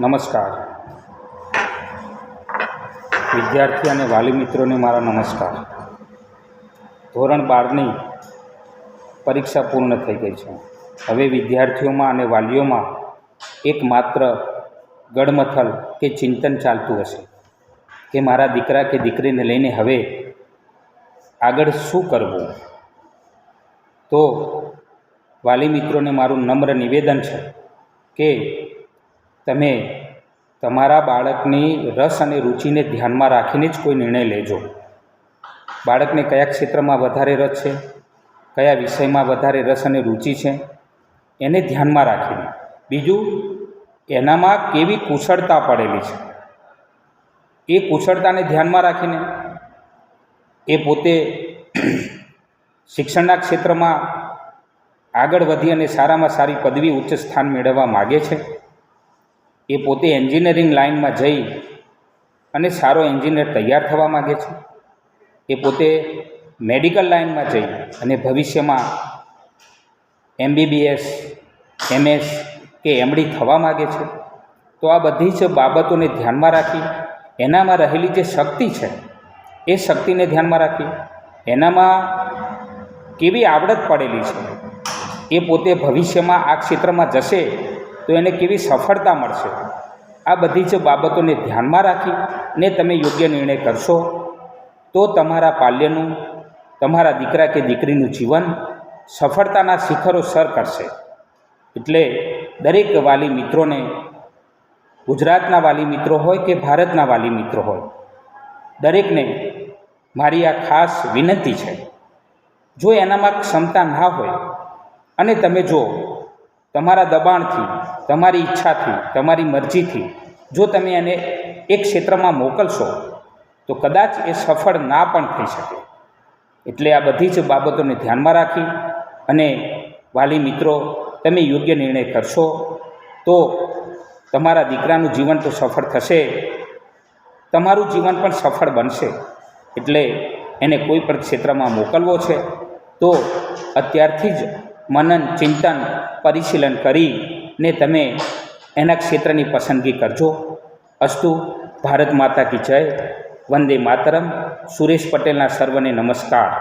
નમસ્કાર. વિદ્યાર્થી અને વાલી મિત્રોને મારા નમસ્કાર. ધોરણ 12ની પરીક્ષા પૂર્ણ થઈ ગઈ છે. હવે વિદ્યાર્થીઓમાં અને વાલીઓમાં એકમાત્ર ગડમથલ કે ચિંતન ચાલતું હશે કે મારા દીકરા કે દીકરીને લઈને હવે આગળ શું કરવું. તો વાલી મિત્રોને મારું નમ્ર નિવેદન છે કે તમે તમારા બાળકની રસ અને રુચિને ધ્યાનમાં રાખીને જ કોઈ નિર્ણય લેજો. બાળકને કયા ક્ષેત્રમાં વધારે રસ છે, કયા વિષયમાં વધારે રસ અને રુચિ છે, એને ધ્યાનમાં રાખીને. બીજું, એનામાં કેવી કુશળતા પડેલી છે એ કુશળતાને ધ્યાનમાં રાખીને એ પોતે શિક્ષણના ક્ષેત્રમાં આગળ વધી અને સારામાં સારી પદવી ઉચ્ચ સ્થાન મેળવવા માગે છે, એ પોતે એન્જિનિયરિંગ લાઇનમાં જઈ અને સારો એન્જિનિયર તૈયાર થવા માગે છે, એ પોતે મેડિકલ લાઇનમાં જઈ અને ભવિષ્યમાં MBBS, MS કે MD થવા માગે છે. તો આ બધી જ બાબતોને ધ્યાનમાં રાખી એનામાં રહેલી જે શક્તિ છે એ શક્તિને ધ્યાનમાં રાખી એનામાં કેવી આવડત પડેલી છે, એ પોતે ભવિષ્યમાં આ ક્ષેત્રમાં જશે તો એને કેવી સફળતા મળશે, આ બધી જ બાબતોને ધ્યાનમાં રાખીને તમે યોગ્ય નિર્ણય કરશો તો તમારા પાલ્યનું, તમારા દીકરા કે દીકરીનું જીવન સફળતાના શિખરો સર કરશે. એટલે દરેક વાલી મિત્રોને, ગુજરાતના વાલી મિત્રો હોય કે ભારતના વાલી મિત્રો હોય, દરેકને મારી આ ખાસ વિનંતી છે. જો એનામાં ક્ષમતા ના હોય અને તમે જો તમારા દબાણથી, તમારી ઈચ્છાથી, તમારી મરજીથી જો તમે એને એક ક્ષેત્રમાં મોકલશો તો કદાચ એ સફળ ના પણ થઈ શકે. એટલે આ બધી જ બાબતોને ધ્યાનમાં રાખી અને વાલી મિત્રો તમે યોગ્ય નિર્ણય કરશો તો તમારા દીકરાનું જીવન તો સફળ થશે, તમારું જીવન પણ સફળ બનશે. એટલે એને કોઈ પણ ક્ષેત્રમાં મોકલવો છે તો અત્યારથી જ મનન, ચિંતન, પરિશીલન કરીને તમે એના ક્ષેત્રની પસંદગી કરજો. અસ્તુ. ભારત માતા કી જય. વંદે માતરમ. સુરેશ પટેલના સર્વને નમસ્કાર.